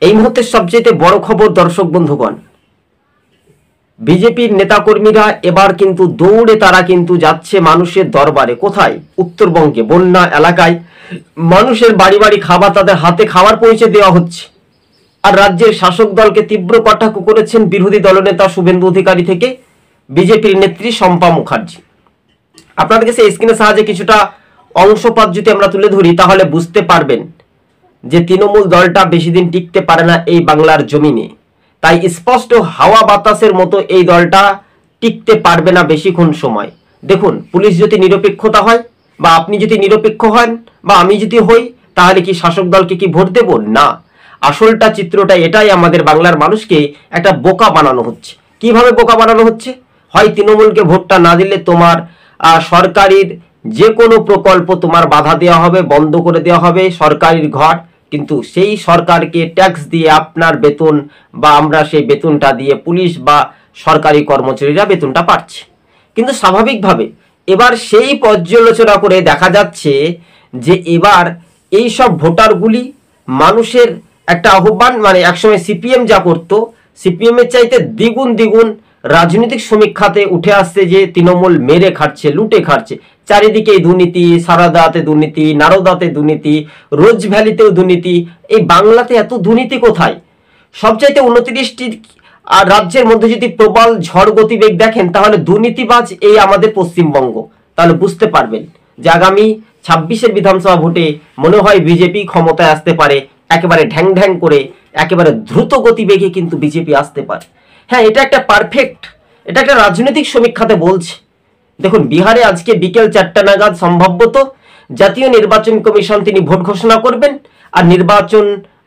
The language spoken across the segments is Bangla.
এই মুহূর্তে সবচেয়ে বড় খবর দর্শক বন্ধুগণ, বিজেপির নেতাকর্মীরা এবার কিন্তু দৌড়ে তারা কিন্তু যাচ্ছে মানুষের দরবারে। কোথায়? উত্তরবঙ্গে বন্যা এলাকায় মানুষের বাড়ি বাড়ি খাবার, তাদের হাতে খাবার পৌঁছে দেওয়া হচ্ছে। আর রাজ্যের শাসক দলকে তীব্র কটাক্ষ করেছেন বিরোধী দলনেতা শুভেন্দু অধিকারী থেকে বিজেপির নেত্রী শম্পা মুখার্জি। আপনাদের কাছে স্ক্রিনের সাহায্যে কিছুটা অংশপাত যদি আমরা তুলে ধরি তাহলে বুঝতে পারবেন যে তৃণমূল দলটা বেশি দিন টিকতে পারে না এই বাংলার জমিনে। তাই স্পষ্ট হাওয়া বাতাসের মতো এই দলটা টিকতে পারবে না বেশিক্ষণ সময়। দেখুন, পুলিশ যদি নিরপেক্ষতা হয় বা আপনি যদি নিরপেক্ষ হন বা আমি যদি হই, তাহলে কি শাসক দলকে কি ভোট দেব? না। আসলটা চিত্রটা এটাই, আমাদের বাংলার মানুষকে একটা বোকা বানানো হচ্ছে। কিভাবে বোকা বানানো হচ্ছে? হয় তৃণমূলকে ভোটটা না দিলে তোমার সরকারের যে কোনো প্রকল্প তোমার বাধা দেওয়া হবে, বন্ধ করে দেওয়া হবে, সরকারের ঘর, কিন্তু সেই সরকারকে ট্যাক্স দিয়ে আপনার বেতন বা আমরা সেই বেতনটা দিয়ে পুলিশ বা সরকারি কর্মচারীরা বেতনটা পাচ্ছে। কিন্তু স্বাভাবিকভাবে এবার সেই পর্যালোচনা করে দেখা যাচ্ছে যে এবার এই সব ভোটারগুলি মানুষের একটা আহ্বান, মানে একসময় সিপিএম যা করতো, সিপিএম এর চাইতে দ্বিগুণ রাজনৈতিক সমীক্ষাতে উঠে আসছে যে তৃণমূল মেরে খাচ্ছে, লুটে খাচ্ছে। চারিদিকে দুর্নীতি, সারাদাতে দুর্নীতি, নারদাতে দুর্নীতি, রোজ ভ্যালিতেও দুর্নীতি। এই বাংলাতে এত দুর্নীতি কোথায়? সবচাইতে 29টি রাজ্যের মধ্যে যদি প্রবল ঝড় গতিবেগ দেখেন তাহলে দুর্নীতিবাজ এই আমাদের পশ্চিমবঙ্গ। তাহলে বুঝতে পারবেন যে আগামী 26-এর বিধানসভা ভোটে মনে হয় বিজেপি ক্ষমতায় আসতে পারে। একেবারে ঢ্যাং করে, একেবারে দ্রুত গতিবেগে কিন্তু বিজেপি আসতে পারে। হ্যাঁ, এটা একটা পারফেক্ট, এটা একটা রাজনৈতিক সমীক্ষাতে বলছে। দেখুন, বিহারে আজকে বিকেল 4টা নাগাদ সম্ভবত জাতীয় নির্বাচন কমিশন তিনি ভোট ঘোষণা করবেন। আর নির্বাচন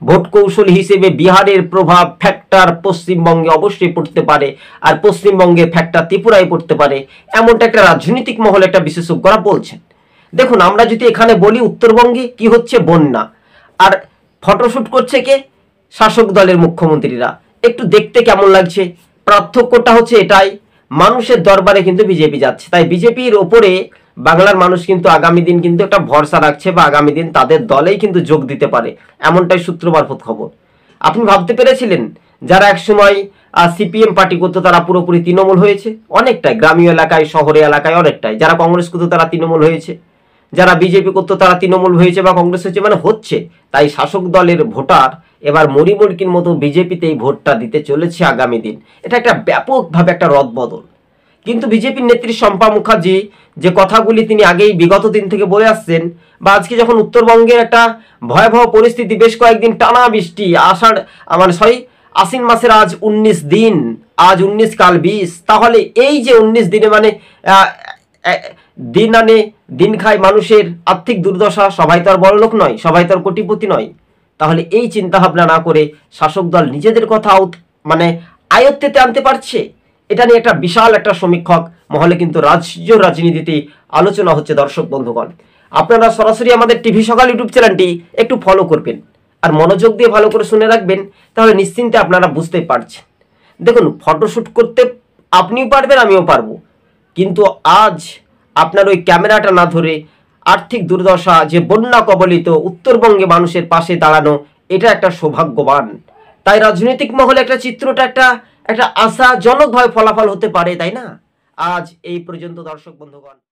ভোট কৌশল হিসেবে বিহারের প্রভাব ফ্যাক্টর পশ্চিমবঙ্গে অবশ্যই পড়তে পারে, আর পশ্চিমবঙ্গে ফ্যাক্টর ত্রিপুরায় পড়তে পারে, এমনটা একটা রাজনৈতিক মহলে একটা বিশেষজ্ঞরা বলছেন। দেখুন, আমরা যদি এখানে বলি উত্তরবঙ্গে কি হচ্ছে? বন্যা। আর ফটোশুট করছে কে? শাসক দলের মুখ্যমন্ত্রীরা। একটু দেখতে কেমন লাগছে? পার্থক্যটা হচ্ছে এটাই, মানুষের দরবারে কিন্তু বিজেপি যাচ্ছে। তাই বিজেপির ওপরে বাংলার মানুষ কিন্তু আগামী দিন কিন্তু একটা ভরসা রাখছে বা আগামী দিন তাদের দলেই কিন্তু যোগ দিতে পারে, এমনটাই সূত্র মারফত খবর। আপনি ভাবতে পেরেছিলেন যারা একসময় সিপিএম পার্টি করতো তারা পুরোপুরি তৃণমূল হয়েছে? অনেকটাই, গ্রামীণ এলাকায়, শহরে এলাকায় অনেকটাই। যারা কংগ্রেস করতো তারা তৃণমূল হয়েছে, যারা বিজেপি করতো তারা তৃণমূল হয়েছে বা কংগ্রেস হয়েছে, মানে হচ্ছে। তাই শাসক দলের ভোটার এবার মরিমুরকির মতো বিজেপিতেই ভোটটা দিতে চলেছে আগামী দিন। এটা একটা ব্যাপকভাবে একটা রদবদল। কিন্তু বিজেপির নেত্রী শম্পা মুখার্জি যে কথাগুলি তিনি আগেই বিগত দিন থেকে বলে আসছেন, বা আজকে যখন উত্তরবঙ্গের একটা ভয়াবহ পরিস্থিতি, বেশ কয়েকদিন টানা বৃষ্টি, আশ্বিন মাসের আজ 19 দিন, আজ 19 কাল 20, তাহলে এই যে 19 দিনে মানে দিন আনে দিন খায় মানুষের আর্থিক দুর্দশা। সবাই তো আর বড় লোক নয়, সবাই তো আর কোটিপতি নয়। তাহলে এই চিন্তা ভাবনা না করে শাসক দল নিজেদের কথা মানে আয়ত্তেতে আনতে পারছে? এটা নিয়ে একটা বিশাল একটা সমীক্ষক মহলে কিন্তু রাজ্য রাজনীতিতে আলোচনা হচ্ছে। দর্শক বন্ধুগণ, আপনারা সরাসরি আমাদের টিভি সকাল ইউটিউব চ্যানেলটি একটু ফলো করবেন আর মনোযোগ দিয়ে ভালো করে শুনে রাখবেন, তাহলে নিশ্চিন্তে আপনারা বুঝতে পারছেন। দেখুন, ফটোশুট করতে আপনিও পারবেন, আমিও পারবো, কিন্তু আজ আপনার ওই ক্যামেরাটা না ধরে আর্থিক দুর্দশা, যে বন্যা কবলিত উত্তরবঙ্গে মানুষের পাশে দাঁড়ানো, এটা একটা সৌভাগ্যবান। তাই রাজনৈতিক মহলে একটা চিত্রটা একটা আশাজনকভাবে ফলাফল হতে পারে, তাই না? আজ এই পর্যন্ত দর্শক বন্ধুগণ।